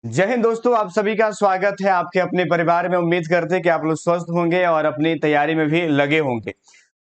जय हिंद दोस्तों, आप सभी का स्वागत है आपके अपने परिवार में। उम्मीद करते हैं कि आप लोग स्वस्थ होंगे और अपनी तैयारी में भी लगे होंगे।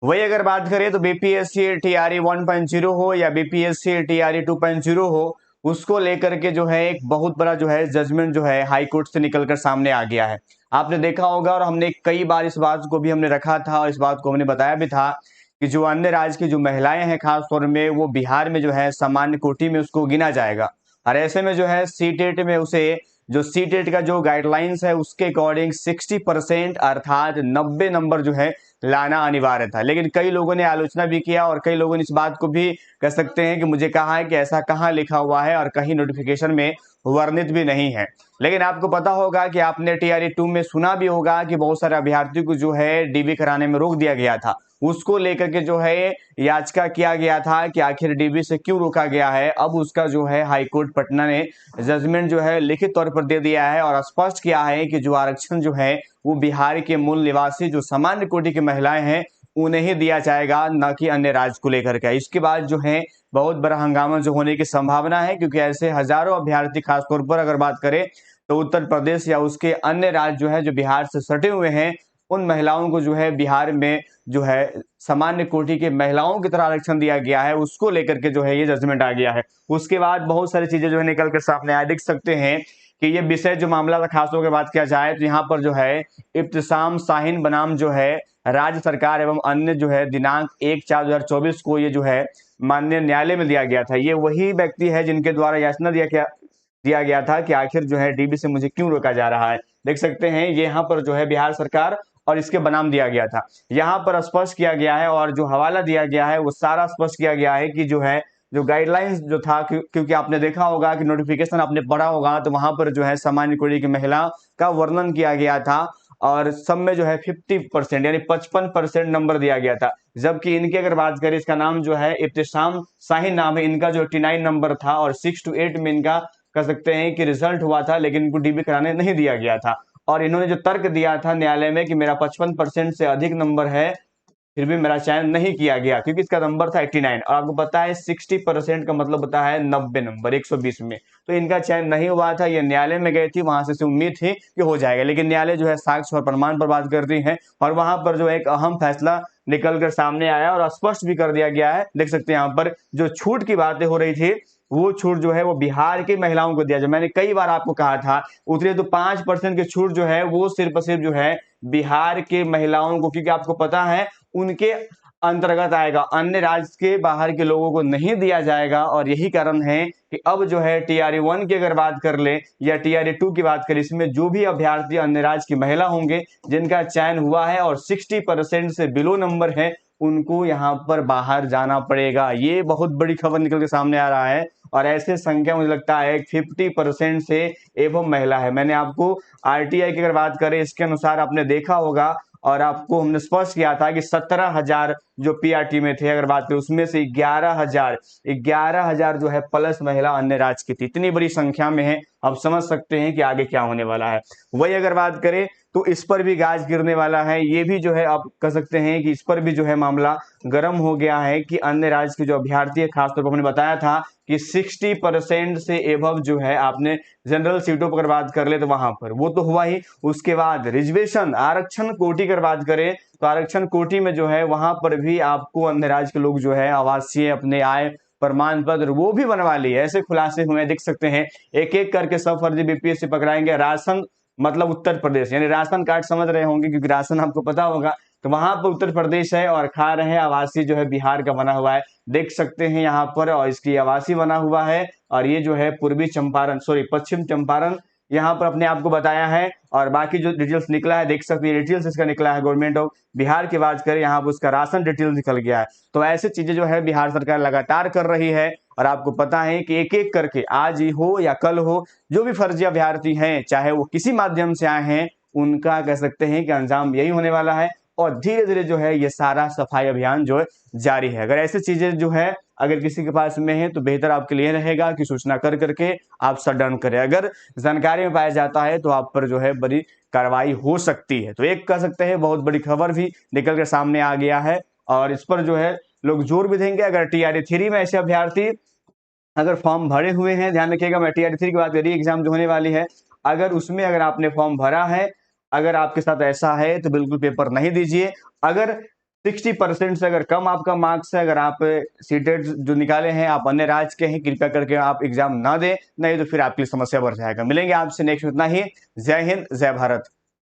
वही अगर बात करें तो बीपीएससी टीआरई 1.0 हो या बीपीएससी टीआरई 2.0 हो, उसको लेकर के जो है एक बहुत बड़ा जो है जजमेंट जो है हाई कोर्ट से निकलकर सामने आ गया है। आपने देखा होगा और हमने कई बार इस बात को भी हमने रखा था और इस बात को हमने बताया भी था कि जो अन्य राज्य की जो महिलाएं हैं खास तौर में वो बिहार में जो है सामान्य कोटि में उसको गिना जाएगा। और ऐसे में जो है सीटेट में उसे जो सीटेट का जो गाइडलाइंस है उसके अकॉर्डिंग 60% अर्थात 90 नंबर जो है लाना अनिवार्य था। लेकिन कई लोगों ने आलोचना भी किया और कई लोगों ने इस बात को भी कह सकते हैं कि मुझे कहा है कि ऐसा कहाँ लिखा हुआ है और कहीं नोटिफिकेशन में वर्णित भी नहीं है। लेकिन आपको पता होगा कि आपने टीआरई 2 में सुना भी होगा कि बहुत सारे अभ्यर्थियों को जो है डीबी कराने में रोक दिया गया था। उसको लेकर के जो है याचिका किया गया था कि आखिर डीबी से क्यों रोका गया है। अब उसका जो है हाईकोर्ट पटना ने जजमेंट जो है लिखित तौर पर दे दिया है और स्पष्ट किया है कि जो आरक्षण जो है वो बिहार के मूल निवासी जो सामान्य कोटि की महिलाएं हैं उन्हें ही दिया जाएगा, न कि अन्य राज्य को लेकर के। इसके बाद जो है बहुत बड़ा हंगामा जो होने की संभावना है, क्योंकि ऐसे हजारों अभ्यर्थी खासतौर पर अगर बात करें तो उत्तर प्रदेश या उसके अन्य राज्य जो है जो बिहार से सटे हुए हैं, उन महिलाओं को जो है बिहार में जो है सामान्य कोटि के महिलाओं की तरह आरक्षण दिया गया है, उसको लेकर के जो है ये जजमेंट आ गया है। उसके बाद बहुत सारी चीजें जो है निकल कर सामने आए। देख सकते हैं कि ये विषय जो मामला था, खासतौर पर बात किया जाए तो यहाँ पर जो है इब्तिसाम शाहीन बनाम जो है राज्य सरकार एवं अन्य जो है दिनांक 1/4/2024 को ये जो है माननीय न्यायालय में दिया गया था। ये वही व्यक्ति है जिनके द्वारा याचना दिया गया था कि आखिर जो है डीबी से मुझे क्यों रोका जा रहा है। देख सकते हैं ये यहाँ पर जो है बिहार सरकार और इसके बनाम दिया गया था। यहाँ पर स्पष्ट किया गया है और जो हवाला दिया गया है वो सारा स्पष्ट किया गया है कि जो है जो गाइडलाइंस जो था, क्योंकि आपने देखा होगा कि नोटिफिकेशन आपने पढ़ा होगा तो वहां पर जो है सामान्य कोटि की महिला का वर्णन किया गया था और सब में जो है 50% यानी 55% नंबर दिया गया था। जबकि इनकी अगर बात करें, इसका नाम जो है इब्तिसाम शाहीन नाम है, इनका जो 89 नंबर था और 6 to 8 में इनका कह सकते हैं कि रिजल्ट हुआ था, लेकिन इनको डीबी कराने नहीं दिया गया था। और इन्होंने जो तर्क दिया था न्यायालय में कि मेरा 55% से अधिक नंबर है, फिर भी मेरा चयन नहीं किया गया क्योंकि इसका नंबर था 89 और आपको पता है 60% का मतलब होता है 90 नंबर 120 में। तो इनका चयन नहीं हुआ था। ये न्यायालय में गई थी, वहां से उम्मीद थी कि हो जाएगा, लेकिन न्यायालय जो है साक्ष्य और प्रमाण पर बात करती है और वहां पर जो एक अहम फैसला निकल कर सामने आया और स्पष्ट भी कर दिया गया है। देख सकते हैं यहाँ पर जो छूट की बातें हो रही थी वो छूट जो है वो बिहार की महिलाओं को दिया जाए। मैंने कई बार आपको कहा था उतरे तो 5% की छूट जो है वो सिर्फ सिर्फ जो है बिहार के महिलाओं को, क्योंकि आपको पता है उनके अंतर्गत आएगा, अन्य राज्य के बाहर के लोगों को नहीं दिया जाएगा। और यही कारण है कि अब जो है टीआरई 1 की अगर बात कर ले या टीआरई 2 की बात करें, इसमें जो भी अभ्यर्थी अन्य राज्य की महिला होंगे जिनका चयन हुआ है और 60% से बिलो नंबर है, उनको यहाँ पर बाहर जाना पड़ेगा। ये बहुत बड़ी खबर निकल के सामने आ रहा है और ऐसे संख्या मुझे लगता है 50% से एवं महिला है। मैंने आपको आरटीआई की अगर बात करें इसके अनुसार आपने देखा होगा और आपको हमने स्पष्ट किया था कि 17,000 जो पीआरटी में थे अगर बात करें उसमें से 11,000 जो है प्लस महिला अन्य राज्य की थी। इतनी बड़ी संख्या में है, आप समझ सकते हैं कि आगे क्या होने वाला है। वही अगर बात करें तो इस पर भी गाज गिरने वाला है। ये भी जो है आप कह सकते हैं कि इस पर भी जो है मामला गर्म हो गया है कि अन्य राज्य के जो अभ्यर्थी है, खासतौर पर हमने बताया था कि 60% से एबव जो है आपने जनरल सीटों पर बात कर ले तो वहां पर वो तो हुआ ही। उसके बाद रिजर्वेशन आरक्षण कोटि की बात करें तो आरक्षण कोटि में जो है वहां पर भी आपको अन्य राज्य के लोग जो है आवासीय अपने आय प्रमाण पत्र वो भी बनवा लिए। ऐसे खुलासे हुए देख सकते हैं, एक एक करके सब फर्जी बीपीएससी पकड़ाएंगे। राशन मतलब उत्तर प्रदेश, यानी राशन कार्ड समझ रहे होंगे क्योंकि राशन आपको पता होगा, तो वहां पर उत्तर प्रदेश है और खा रहे हैं आवासीय जो है बिहार का बना हुआ है। देख सकते हैं यहाँ पर और इसकी आवासीय बना हुआ है और ये जो है पूर्वी चंपारण सॉरी पश्चिम चंपारण यहाँ पर अपने आप को बताया है। और बाकी जो डिटेल्स निकला है देख सकते हैं, डिटेल्स इसका निकला है गवर्नमेंट ऑफ बिहार की बात करें यहाँ पर उसका राशन डिटेल्स निकल गया है। तो ऐसे चीजें जो है बिहार सरकार लगातार कर रही है और आपको पता है कि एक एक करके आज ही हो या कल हो जो भी फर्जी अभ्यर्थी हैं चाहे वो किसी माध्यम से आए हैं उनका कह सकते हैं कि अंजाम यही होने वाला है। और धीरे धीरे जो है ये सारा सफाई अभियान जो है जारी है। अगर ऐसी चीजें जो है अगर किसी के पास में है तो बेहतर आपके लिए रहेगा कि सूचना कर करके आप शटडाउन करें। अगर जानकारी में पाया जाता है तो आप पर जो है बड़ी कार्रवाई हो सकती है। तो एक कह सकते हैं बहुत बड़ी खबर भी निकल कर सामने आ गया है और इस पर जो है लोग जोर भी देंगे। अगर टीआरई 3 में ऐसे अभ्यर्थी अगर फॉर्म भरे हुए हैं, ध्यान रखिएगा मैं TRT 3 की बात करिए, एग्जाम जो होने वाली है, अगर उसमें अगर आपने फॉर्म भरा है, अगर आपके साथ ऐसा है तो बिल्कुल पेपर नहीं दीजिए। अगर 60% से अगर कम आपका मार्क्स है, अगर आप सीटेट जो निकाले हैं आप अन्य राज्य के हैं, कृपया करके आप एग्जाम ना दें, नहीं तो फिर आपकी समस्या बढ़ जाएगा। मिलेंगे आपसे नेक्स्ट, उतना ही। जय हिंद, जय भारत।